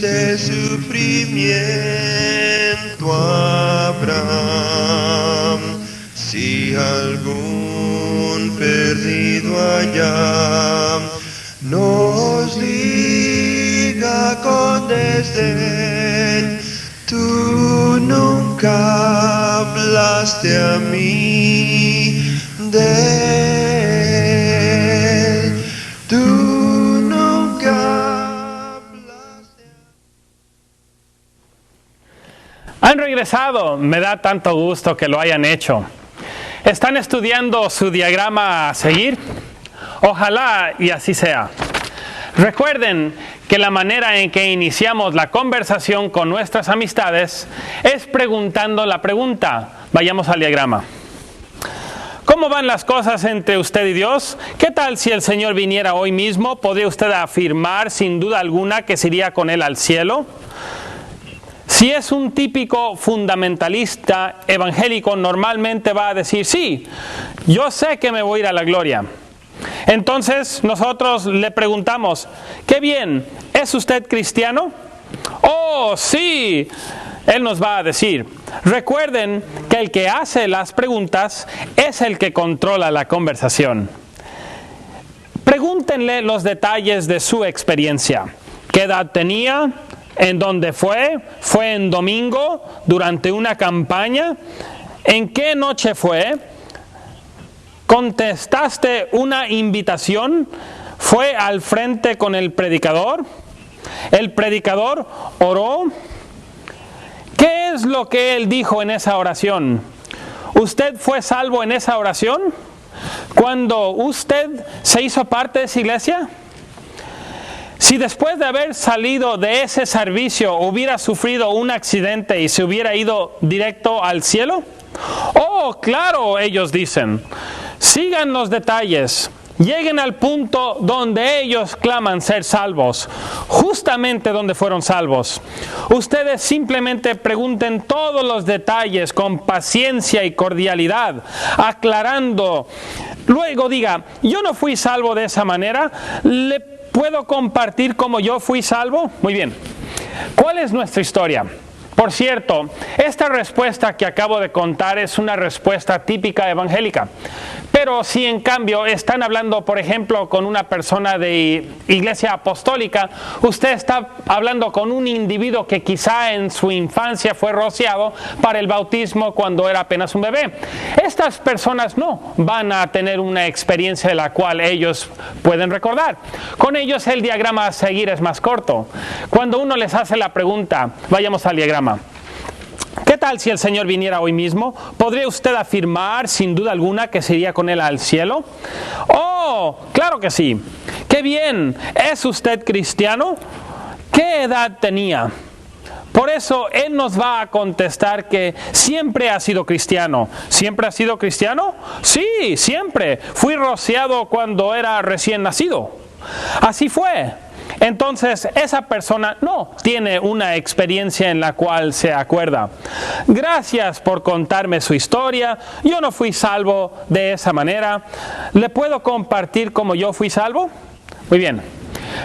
diste sufrimiento a Abraham. Si algún perdido allá nos diga con desdén, tú nunca hablaste a mí de él, tú nunca hablaste. Han regresado, me da tanto gusto que lo hayan hecho. ¿Están estudiando su diagrama a seguir? Ojalá y así sea. Recuerden que la manera en que iniciamos la conversación con nuestras amistades es preguntando la pregunta. Vayamos al diagrama. ¿Cómo van las cosas entre usted y Dios? ¿Qué tal si el Señor viniera hoy mismo? ¿Podría usted afirmar sin duda alguna que se iría con Él al cielo? Si es un típico fundamentalista evangélico, normalmente va a decir, sí, yo sé que me voy a ir a la gloria. Entonces nosotros le preguntamos, qué bien, ¿es usted cristiano? Oh, sí, él nos va a decir. Recuerden que el que hace las preguntas es el que controla la conversación. Pregúntenle los detalles de su experiencia. ¿Qué edad tenía? ¿En dónde fue? ¿Fue en domingo? ¿Durante una campaña? ¿En qué noche fue? ¿Contestaste una invitación? ¿Fue al frente con el predicador? ¿El predicador oró? ¿Qué es lo que él dijo en esa oración? ¿Usted fue salvo en esa oración? ¿Cuando usted se hizo parte de esa iglesia? Si después de haber salido de ese servicio hubiera sufrido un accidente y se hubiera ido directo al cielo. Oh, claro, ellos dicen. Sigan los detalles. Lleguen al punto donde ellos claman ser salvos, justamente donde fueron salvos. Ustedes simplemente pregunten todos los detalles con paciencia y cordialidad, aclarando. Luego diga, yo no fui salvo de esa manera, ¿le puedo compartir cómo yo fui salvo? Muy bien. ¿Cuál es nuestra historia? Por cierto, esta respuesta que acabo de contar es una respuesta típica evangélica. Pero si en cambio están hablando, por ejemplo, con una persona de iglesia apostólica, usted está hablando con un individuo que quizá en su infancia fue rociado para el bautismo cuando era apenas un bebé. Estas personas no van a tener una experiencia de la cual ellos pueden recordar. Con ellos el diagrama a seguir es más corto. Cuando uno les hace la pregunta, vayamos al diagrama. ¿Qué tal si el Señor viniera hoy mismo? ¿Podría usted afirmar sin duda alguna que se iría con Él al cielo? Oh, claro que sí. ¡Qué bien! ¿Es usted cristiano? ¿Qué edad tenía? Por eso Él nos va a contestar que siempre ha sido cristiano. ¿Siempre ha sido cristiano? Sí, siempre. Fui rociado cuando era recién nacido. Así fue. Entonces, esa persona no tiene una experiencia en la cual se acuerda. Gracias por contarme su historia. Yo no fui salvo de esa manera. ¿Le puedo compartir cómo yo fui salvo? Muy bien.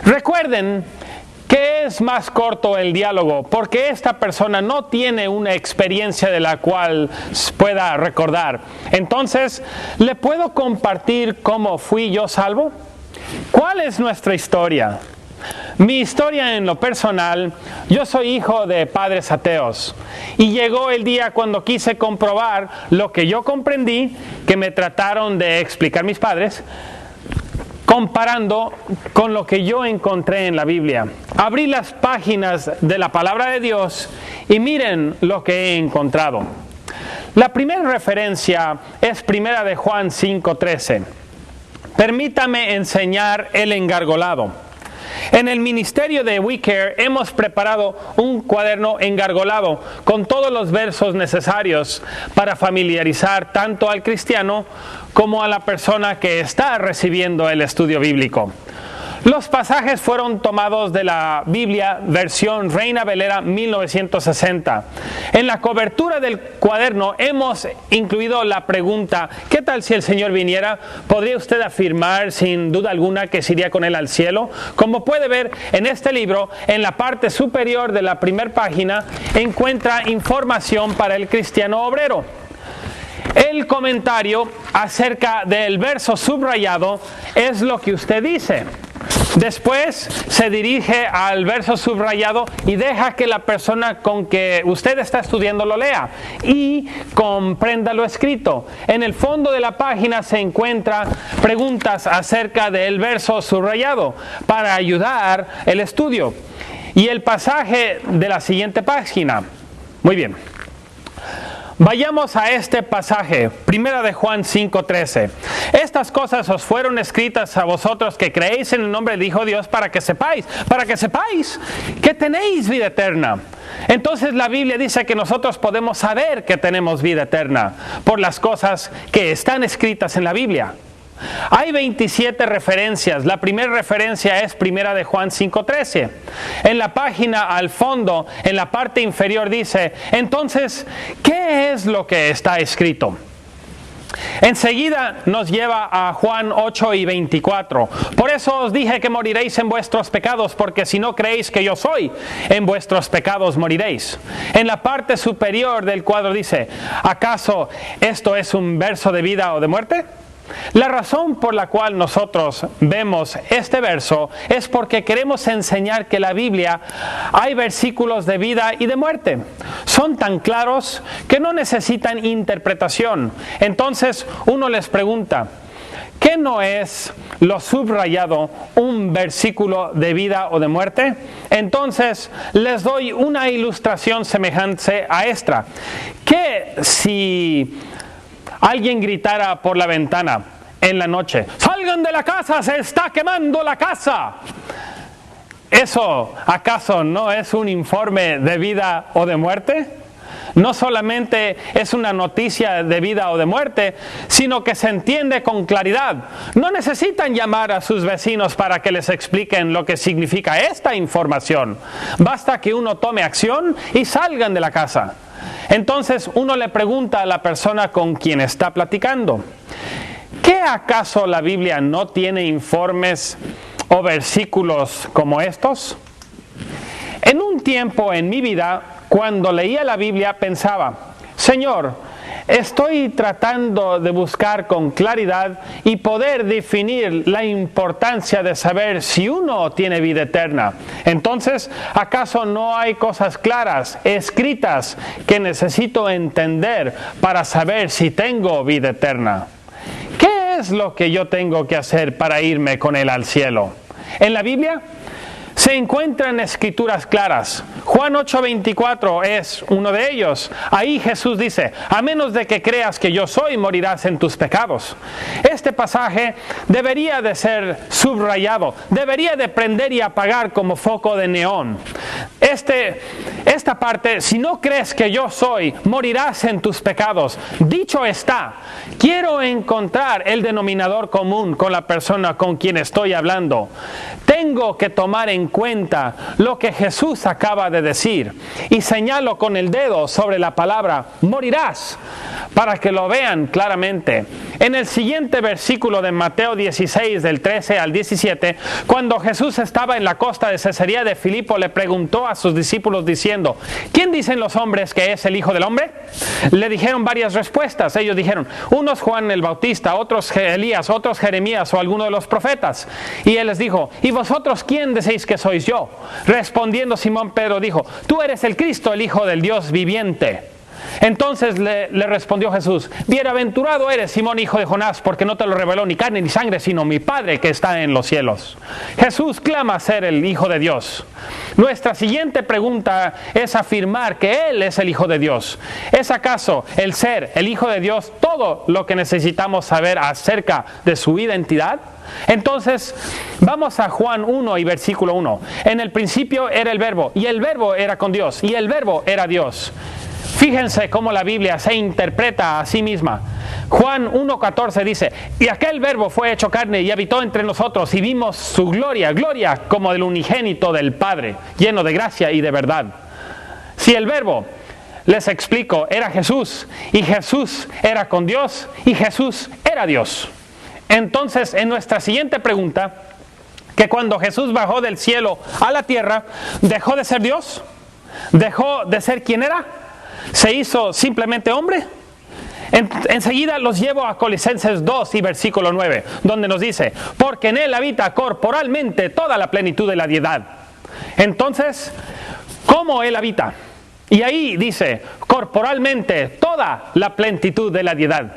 Recuerden que es más corto el diálogo porque esta persona no tiene una experiencia de la cual pueda recordar. Entonces, ¿le puedo compartir cómo fui yo salvo? ¿Cuál es nuestra historia? Mi historia en lo personal, yo soy hijo de padres ateos y llegó el día cuando quise comprobar lo que yo comprendí, que me trataron de explicar mis padres, comparando con lo que yo encontré en la Biblia. Abrí las páginas de la palabra de Dios y miren lo que he encontrado. La primera referencia es primera de Juan 5:13. Permítame enseñar el engargolado. En el ministerio de WeCare hemos preparado un cuaderno engargolado con todos los versos necesarios para familiarizar tanto al cristiano como a la persona que está recibiendo el estudio bíblico. Los pasajes fueron tomados de la Biblia versión Reina Valera 1960. En la cobertura del cuaderno hemos incluido la pregunta: ¿qué tal si el Señor viniera? ¿Podría usted afirmar sin duda alguna que se iría con Él al cielo? Como puede ver en este libro, en la parte superior de la primera página encuentra información para el cristiano obrero. El comentario acerca del verso subrayado es lo que usted dice. Después se dirige al verso subrayado y deja que la persona con que usted está estudiando lo lea y comprenda lo escrito. En el fondo de la página se encuentran preguntas acerca del verso subrayado para ayudar el estudio. Y el pasaje de la siguiente página. Muy bien. Vayamos a este pasaje, 1 de Juan 5:13. Estas cosas os fueron escritas a vosotros que creéis en el nombre del Hijo de Dios para que sepáis que tenéis vida eterna. Entonces la Biblia dice que nosotros podemos saber que tenemos vida eterna por las cosas que están escritas en la Biblia. Hay 27 referencias. La primera referencia es 1 de Juan 5:13. En la página al fondo, en la parte inferior dice: entonces, ¿qué es lo que está escrito? Enseguida nos lleva a Juan 8:24. Por eso os dije que moriréis en vuestros pecados, porque si no creéis que yo soy, en vuestros pecados moriréis. En la parte superior del cuadro dice: ¿acaso esto es un verso de vida o de muerte? La razón por la cual nosotros vemos este verso es porque queremos enseñar que en la Biblia hay versículos de vida y de muerte. Son tan claros que no necesitan interpretación. Entonces uno les pregunta: ¿qué no es lo subrayado un versículo de vida o de muerte? Entonces les doy una ilustración semejante a esta. ¿Qué si alguien gritara por la ventana en la noche: ¡salgan de la casa, se está quemando la casa! ¿Eso acaso no es un informe de vida o de muerte? No solamente es una noticia de vida o de muerte, sino que se entiende con claridad. No necesitan llamar a sus vecinos para que les expliquen lo que significa esta información. Basta que uno tome acción y salgan de la casa. Entonces uno le pregunta a la persona con quien está platicando: ¿qué acaso la Biblia no tiene informes o versículos como estos? En un tiempo en mi vida, cuando leía la Biblia, pensaba: Señor, estoy tratando de buscar con claridad y poder definir la importancia de saber si uno tiene vida eterna. Entonces, ¿acaso no hay cosas claras, escritas, que necesito entender para saber si tengo vida eterna? ¿Qué es lo que yo tengo que hacer para irme con Él al cielo? En la Biblia se encuentran escrituras claras. Juan 8:24 es uno de ellos. Ahí Jesús dice: a menos de que creas que yo soy, morirás en tus pecados. Este pasaje debería de ser subrayado, debería de prender y apagar como foco de neón. Esta parte: si no crees que yo soy, morirás en tus pecados. Dicho está, quiero encontrar el denominador común con la persona con quien estoy hablando. Tengo que tomar en cuenta lo que Jesús acaba de decir y señalo con el dedo sobre la palabra morirás para que lo vean claramente. En el siguiente versículo de Mateo 16 del 13 al 17, cuando Jesús estaba en la costa de Cesarea de Filipo, le preguntó a sus discípulos diciendo: ¿quién dicen los hombres que es el Hijo del Hombre? Le dijeron varias respuestas. Ellos dijeron: unos Juan el Bautista, otros Elías, otros Jeremías o alguno de los profetas. Y él les dijo: ¿y vosotros quién decís que sois yo? Respondiendo Simón Pedro dijo: tú eres el Cristo, el Hijo del Dios viviente. Entonces le respondió Jesús: bienaventurado eres, Simón, hijo de Jonás, porque no te lo reveló ni carne ni sangre, sino mi Padre que está en los cielos. Jesús clama ser el Hijo de Dios. Nuestra siguiente pregunta es afirmar que Él es el Hijo de Dios. ¿Es acaso el ser el Hijo de Dios todo lo que necesitamos saber acerca de su identidad? Entonces, vamos a Juan 1 y versículo 1. En el principio era el Verbo, y el Verbo era con Dios, y el Verbo era Dios. Fíjense cómo la Biblia se interpreta a sí misma. Juan 1:14 dice: y aquel verbo fue hecho carne y habitó entre nosotros y vimos su gloria, gloria como del unigénito del Padre, lleno de gracia y de verdad. Si el verbo, les explico, era Jesús, y Jesús era con Dios, y Jesús era Dios. Entonces, en nuestra siguiente pregunta, que cuando Jesús bajó del cielo a la tierra, ¿dejó de ser Dios? ¿Dejó de ser quien era? ¿Se hizo simplemente hombre? Enseguida los llevo a Colosenses 2 y versículo 9, donde nos dice: porque en él habita corporalmente toda la plenitud de la deidad. Entonces, ¿cómo él habita? Y ahí dice, corporalmente toda la plenitud de la deidad.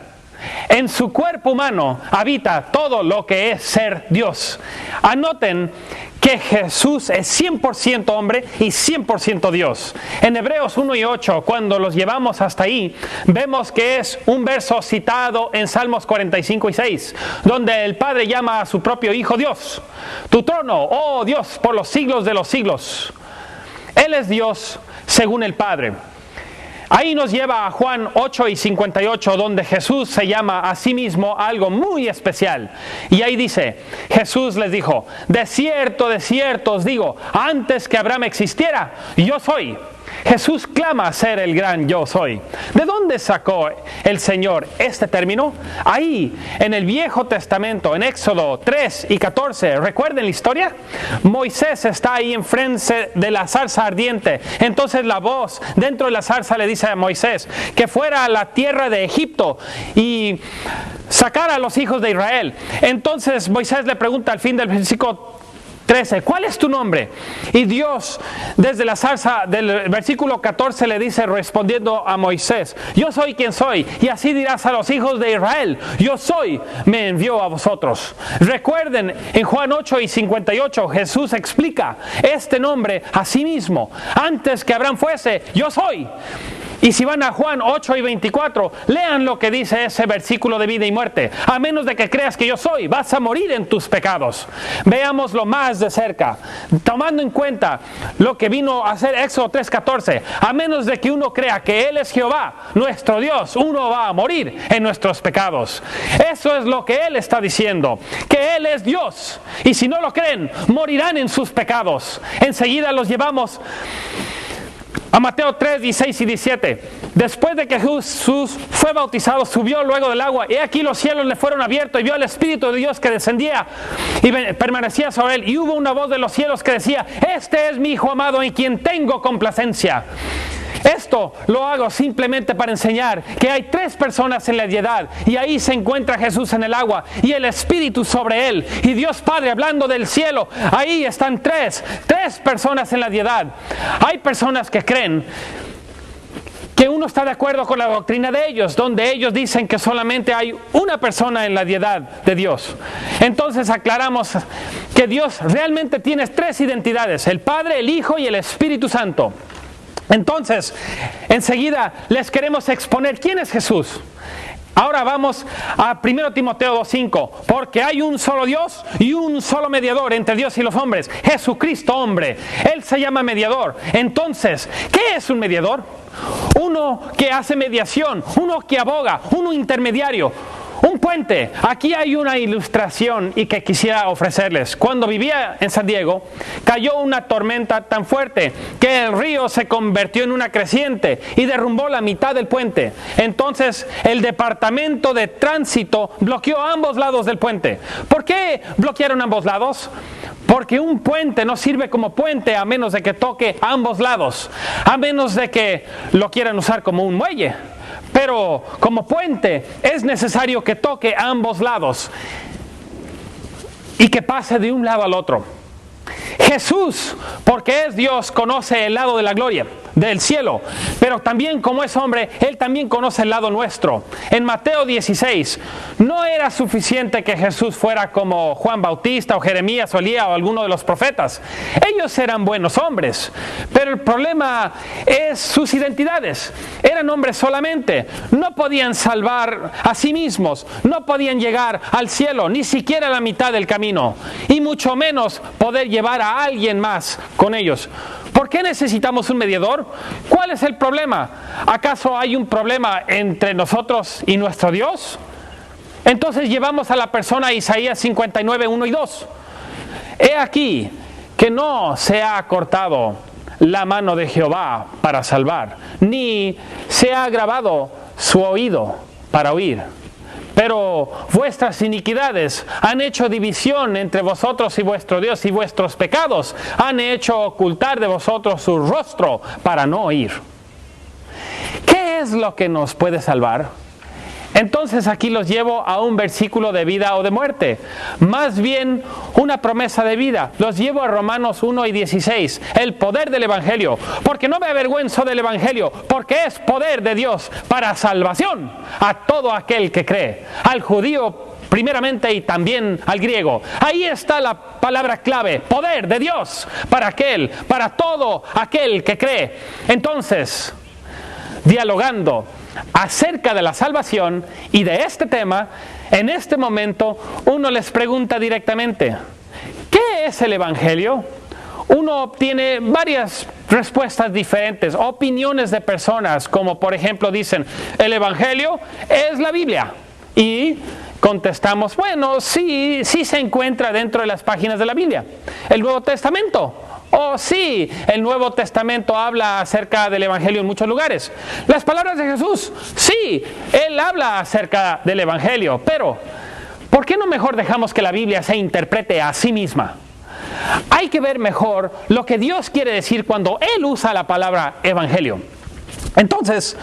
En su cuerpo humano habita todo lo que es ser Dios. Anoten que Jesús es 100% hombre y 100% Dios. En Hebreos 1 y 8, cuando los llevamos hasta ahí, vemos que es un verso citado en Salmos 45 y 6, donde el Padre llama a su propio Hijo Dios. Tu trono, oh Dios, por los siglos de los siglos. Él es Dios según el Padre. Ahí nos lleva a Juan 8 y 58, donde Jesús se llama a sí mismo algo muy especial. Y ahí dice, Jesús les dijo: de cierto os digo, antes que Abraham existiera, yo soy. Jesús clama ser el gran yo soy. ¿De dónde sacó el Señor este término? Ahí, en el Viejo Testamento, en Éxodo 3 y 14, ¿recuerden la historia? Moisés está ahí enfrente de la zarza ardiente. Entonces la voz dentro de la zarza le dice a Moisés que fuera a la tierra de Egipto y sacara a los hijos de Israel. Entonces Moisés le pregunta al fin del versículo 13, ¿cuál es tu nombre? Y Dios, desde la zarza del versículo 14, le dice respondiendo a Moisés: yo soy quien soy, y así dirás a los hijos de Israel: yo soy, me envió a vosotros. Recuerden, en Juan 8 y 58, Jesús explica este nombre a sí mismo. Antes que Abraham fuese, yo soy. Y si van a Juan 8 y 24, lean lo que dice ese versículo de vida y muerte. A menos de que creas que yo soy, vas a morir en tus pecados. Veámoslo más de cerca, tomando en cuenta lo que vino a hacer Éxodo 3:14. A menos de que uno crea que Él es Jehová, nuestro Dios, uno va a morir en nuestros pecados. Eso es lo que Él está diciendo, que Él es Dios. Y si no lo creen, morirán en sus pecados. Enseguida los llevamos a Mateo 3, 16 y 17. Después de que Jesús fue bautizado, subió luego del agua, y aquí los cielos le fueron abiertos, y vio al Espíritu de Dios que descendía y permanecía sobre él. Y hubo una voz de los cielos que decía: este es mi Hijo amado, en quien tengo complacencia. Esto lo hago simplemente para enseñar que hay tres personas en la deidad, y ahí se encuentra Jesús en el agua y el Espíritu sobre él, y Dios Padre hablando del cielo. Ahí están tres personas en la deidad. Hay personas que creen que uno está de acuerdo con la doctrina de ellos, donde ellos dicen que solamente hay una persona en la deidad de Dios. Entonces aclaramos que Dios realmente tiene tres identidades: el Padre, el Hijo y el Espíritu Santo. Entonces, enseguida les queremos exponer quién es Jesús. Ahora vamos a 1 Timoteo 2:5. Porque hay un solo Dios y un solo mediador entre Dios y los hombres, Jesucristo hombre. Él se llama mediador. Entonces, ¿qué es un mediador? Uno que hace mediación, uno que aboga, uno intermediario. Un puente. Aquí hay una ilustración y que quisiera ofrecerles. Cuando vivía en San Diego, cayó una tormenta tan fuerte que el río se convirtió en una creciente y derrumbó la mitad del puente. Entonces el departamento de tránsito bloqueó ambos lados del puente. ¿Por qué bloquearon ambos lados? Porque un puente no sirve como puente a menos de que toque ambos lados, a menos de que lo quieran usar como un muelle. Pero como puente es necesario que toque a ambos lados y que pase de un lado al otro. Jesús, porque es Dios, conoce el lado de la gloria, del cielo, pero también como es hombre, Él también conoce el lado nuestro. En Mateo 16, no era suficiente que Jesús fuera como Juan Bautista o Jeremías o Elías o alguno de los profetas. Ellos eran buenos hombres, pero el problema es sus identidades. Eran hombres solamente, no podían salvar a sí mismos, no podían llegar al cielo, ni siquiera a la mitad del camino, y mucho menos poder llevar a alguien más con ellos. ¿Por qué necesitamos un mediador? ¿Cuál es el problema? ¿Acaso hay un problema entre nosotros y nuestro Dios? Entonces llevamos a la persona a Isaías 59, 1 y 2. He aquí que no se ha cortado la mano de Jehová para salvar, ni se ha agravado su oído para oír. Pero vuestras iniquidades han hecho división entre vosotros y vuestro Dios, y vuestros pecados han hecho ocultar de vosotros su rostro para no oír. ¿Qué es lo que nos puede salvar? Entonces aquí los llevo a un versículo de vida o de muerte, más bien una promesa de vida. Los llevo a Romanos 1 y 16, el poder del Evangelio, porque no me avergüenzo del Evangelio, porque es poder de Dios para salvación a todo aquel que cree, al judío primeramente y también al griego. Ahí está la palabra clave, poder de Dios para todo aquel que cree. Entonces, dialogando acerca de la salvación y de este tema, en este momento uno les pregunta directamente, ¿qué es el Evangelio? Uno obtiene varias respuestas diferentes, opiniones de personas, como por ejemplo dicen, el Evangelio es la Biblia. Y contestamos, bueno, sí se encuentra dentro de las páginas de la Biblia. El Nuevo Testamento. Oh, sí, el Nuevo Testamento habla acerca del Evangelio en muchos lugares. Las palabras de Jesús, sí, Él habla acerca del Evangelio, pero ¿por qué no mejor dejamos que la Biblia se interprete a sí misma? Hay que ver mejor lo que Dios quiere decir cuando Él usa la palabra Evangelio. Entonces,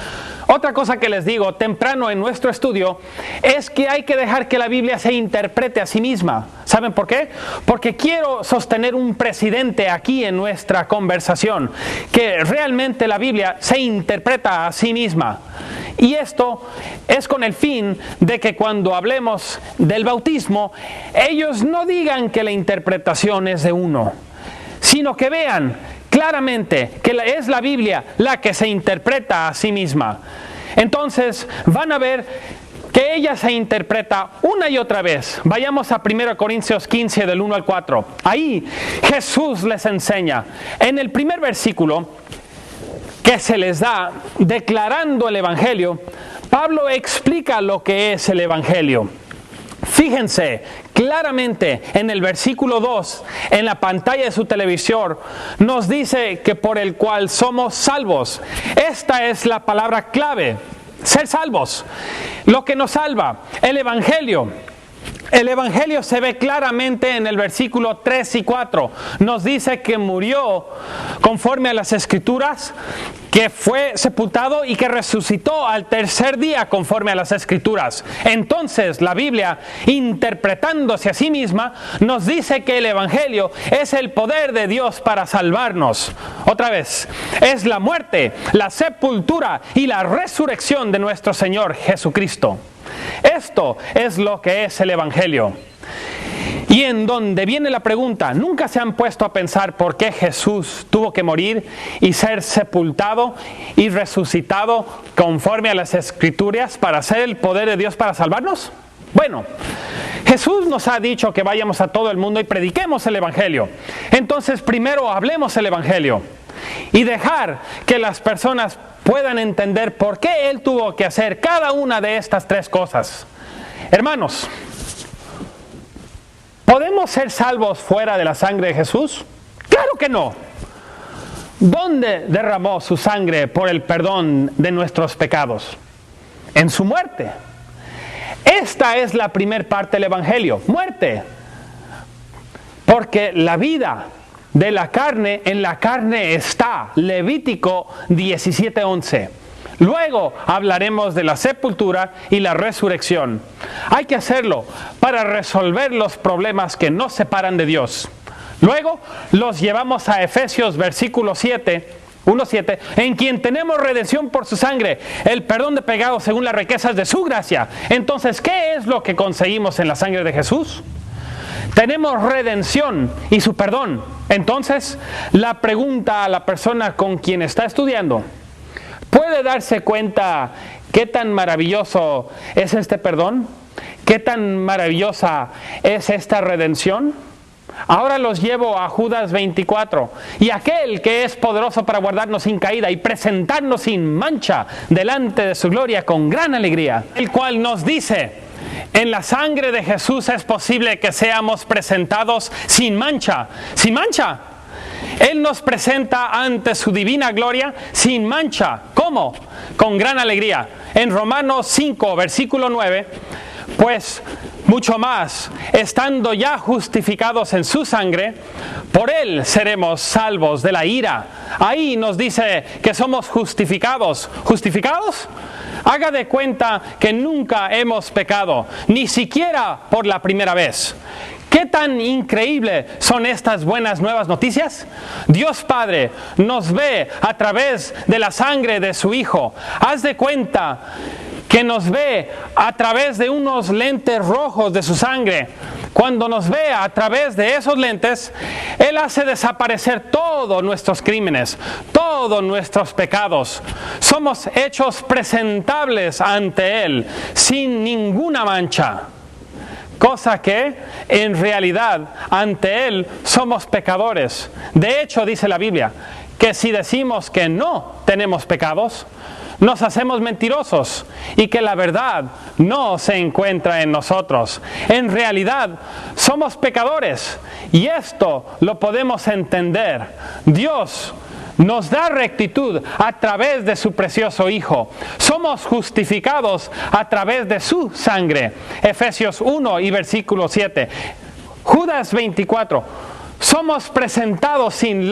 otra cosa que les digo temprano en nuestro estudio es que hay que dejar que la Biblia se interprete a sí misma. ¿Saben por qué? Porque quiero sostener un precedente aquí en nuestra conversación, que realmente la Biblia se interpreta a sí misma. Y esto es con el fin de que cuando hablemos del bautismo, ellos no digan que la interpretación es de uno, sino que vean claramente que es la Biblia la que se interpreta a sí misma. Entonces van a ver que ella se interpreta una y otra vez. Vayamos a 1 Corintios 15 del 1 al 4. Ahí Jesús les enseña. En el primer versículo que se les da declarando el Evangelio, Pablo explica lo que es el Evangelio. Fíjense claramente en el versículo 2, en la pantalla de su televisor, nos dice que por el cual somos salvos. Esta es la palabra clave, ser salvos. Lo que nos salva, el Evangelio. El Evangelio se ve claramente en el versículo 3 y 4. Nos dice que murió conforme a las Escrituras, que fue sepultado y que resucitó al tercer día conforme a las Escrituras. Entonces la Biblia, interpretándose a sí misma, nos dice que el Evangelio es el poder de Dios para salvarnos. Otra vez, es la muerte, la sepultura y la resurrección de nuestro Señor Jesucristo. Esto es lo que es el Evangelio. Y en donde viene la pregunta, ¿nunca se han puesto a pensar por qué Jesús tuvo que morir y ser sepultado y resucitado conforme a las Escrituras para ser el poder de Dios para salvarnos? Bueno, Jesús nos ha dicho que vayamos a todo el mundo y prediquemos el Evangelio. Entonces primero hablemos el Evangelio y dejar que las personas puedan entender por qué Él tuvo que hacer cada una de estas tres cosas. Hermanos, ¿podemos ser salvos fuera de la sangre de Jesús? ¡Claro que no! ¿Dónde derramó su sangre por el perdón de nuestros pecados? En su muerte. Esta es la primera parte del Evangelio, muerte. Porque la vida de la carne, en la carne está. Levítico 17:11. Luego hablaremos de la sepultura y la resurrección. Hay que hacerlo para resolver los problemas que nos separan de Dios. Luego los llevamos a Efesios versículo 1:7, en quien tenemos redención por su sangre, el perdón de pecados según las riquezas de su gracia. Entonces, ¿qué es lo que conseguimos en la sangre de Jesús? Tenemos redención y su perdón. Entonces, la pregunta a la persona con quien está estudiando, ¿puede darse cuenta qué tan maravilloso es este perdón? ¿Qué tan maravillosa es esta redención? Ahora los llevo a Judas 24. Y aquel que es poderoso para guardarnos sin caída y presentarnos sin mancha delante de su gloria con gran alegría, el cual nos dice: en la sangre de Jesús es posible que seamos presentados sin mancha. ¡Sin mancha! Él nos presenta ante su divina gloria sin mancha. ¿Cómo? Con gran alegría. En Romanos 5, versículo 9, pues mucho más, estando ya justificados en su sangre, por él seremos salvos de la ira. Ahí nos dice que somos justificados. ¿Justificados? Haga de cuenta que nunca hemos pecado, ni siquiera por la primera vez. ¿Qué tan increíble son estas buenas nuevas noticias? Dios Padre nos ve a través de la sangre de su Hijo. Haz de cuenta que nos ve a través de unos lentes rojos de su sangre. Cuando nos ve a través de esos lentes, Él hace desaparecer todos nuestros crímenes, todos nuestros pecados. Somos hechos presentables ante Él, sin ninguna mancha. Cosa que, en realidad, ante Él somos pecadores. De hecho, dice la Biblia, que si decimos que no tenemos pecados, nos hacemos mentirosos y que la verdad no se encuentra en nosotros. En realidad, somos pecadores y esto lo podemos entender. Dios nos da rectitud a través de su precioso Hijo. Somos justificados a través de su sangre. Efesios 1 y versículo 7. Judas 24. Somos presentados sin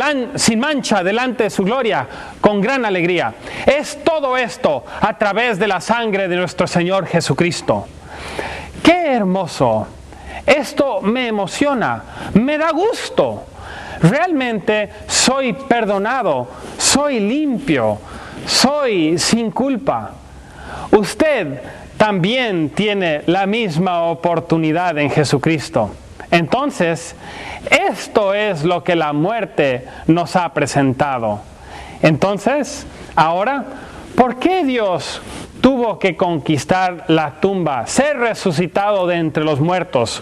mancha delante de su gloria con gran alegría. Es todo esto a través de la sangre de nuestro Señor Jesucristo. ¡Qué hermoso! Esto me emociona, me da gusto. Realmente soy perdonado, soy limpio, soy sin culpa. Usted también tiene la misma oportunidad en Jesucristo. Entonces, esto es lo que la muerte nos ha presentado. Entonces, ahora, ¿por qué Dios tuvo que conquistar la tumba, ser resucitado de entre los muertos?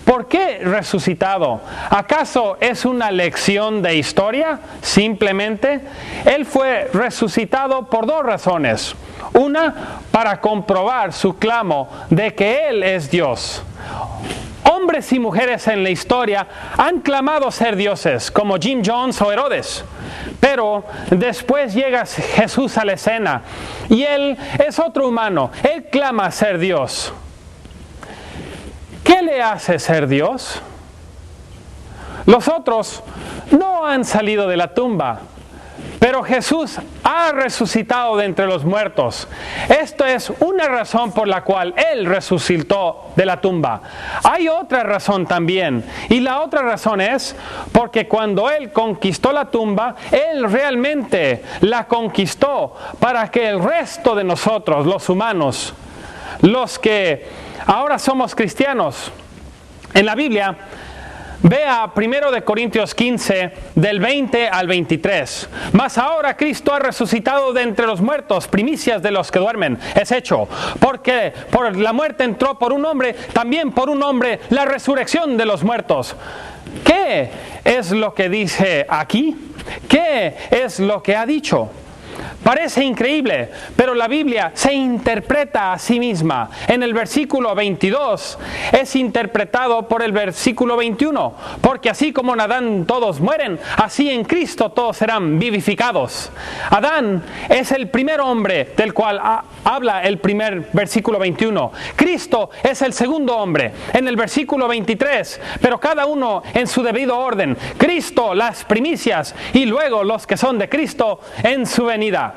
¿Por qué resucitado? ¿Acaso es una lección de historia? Simplemente, Él fue resucitado por dos razones. Una, para comprobar su clamo de que Él es Dios. Hombres y mujeres en la historia han clamado ser dioses, como Jim Jones o Herodes. Pero después llega Jesús a la escena y Él es otro humano. Él clama ser Dios. ¿Qué le hace ser Dios? Los otros no han salido de la tumba, pero Jesús ha resucitado de entre los muertos. Esto es una razón por la cual Él resucitó de la tumba. Hay otra razón también, y la otra razón es porque cuando Él conquistó la tumba, Él realmente la conquistó para que el resto de nosotros, los humanos, los que ahora somos cristianos, en la Biblia, vea 1 Corintios 15, del 20 al 23. Mas ahora Cristo ha resucitado de entre los muertos, primicias de los que duermen. Es hecho, porque por la muerte entró por un hombre, también por un hombre la resurrección de los muertos. ¿Qué es lo que dice aquí? ¿Qué es lo que ha dicho? Parece increíble, pero la Biblia se interpreta a sí misma. En el versículo 22 es interpretado por el versículo 21, porque así como en Adán todos mueren, así en Cristo todos serán vivificados. Adán es el primer hombre del cual habla el primer versículo 21. Cristo es el segundo hombre en el versículo 23, pero cada uno en su debido orden. Cristo las primicias y luego los que son de Cristo en su venida.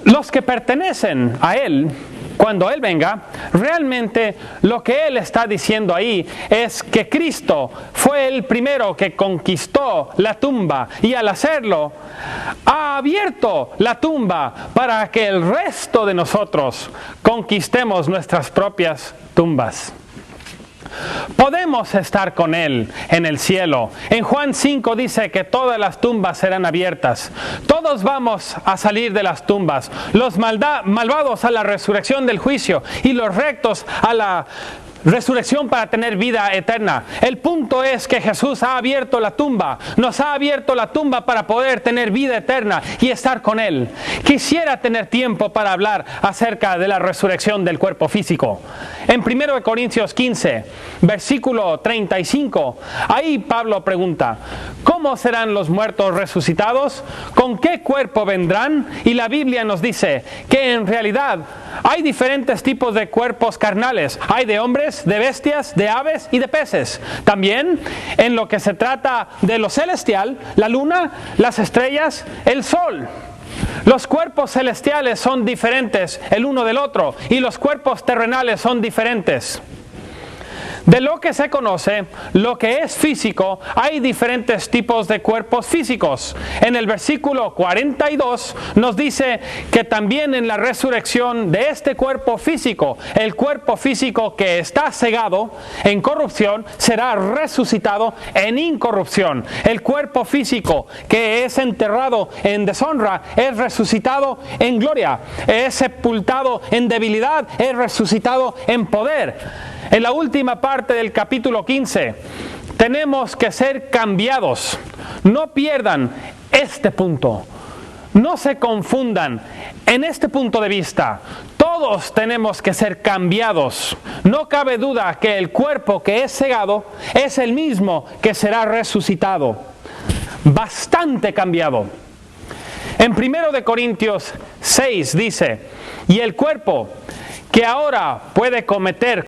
Los que pertenecen a Él, cuando Él venga, realmente lo que Él está diciendo ahí es que Cristo fue el primero que conquistó la tumba y al hacerlo ha abierto la tumba para que el resto de nosotros conquistemos nuestras propias tumbas. Podemos estar con Él en el cielo. En Juan 5 dice que todas las tumbas serán abiertas. Todos vamos a salir de las tumbas. Los malvados a la resurrección del juicio y los rectos a la resurrección para tener vida eterna. El punto es que Jesús ha abierto la tumba, nos ha abierto la tumba para poder tener vida eterna y estar con Él. Quisiera tener tiempo para hablar acerca de la resurrección del cuerpo físico. En 1 Corintios 15, versículo 35, ahí Pablo pregunta, ¿cómo serán los muertos resucitados? ¿Con qué cuerpo vendrán? Y la Biblia nos dice que en realidad hay diferentes tipos de cuerpos carnales. Hay de hombres, de bestias, de aves y de peces. También en lo que se trata de lo celestial, la luna, las estrellas, el sol. Los cuerpos celestiales son diferentes el uno del otro y los cuerpos terrenales son diferentes. De lo que se conoce, lo que es físico, hay diferentes tipos de cuerpos físicos. En el versículo 42 nos dice que también en la resurrección de este cuerpo físico, el cuerpo físico que está cegado en corrupción, será resucitado en incorrupción. El cuerpo físico que es enterrado en deshonra es resucitado en gloria. Es sepultado en debilidad, es resucitado en poder. En la última parte del capítulo 15, tenemos que ser cambiados. No pierdan este punto. No se confundan en este punto de vista. Todos tenemos que ser cambiados. No cabe duda que el cuerpo que es cegado es el mismo que será resucitado. Bastante cambiado. En 1 Corintios 6 dice, y el cuerpo que ahora puede cometer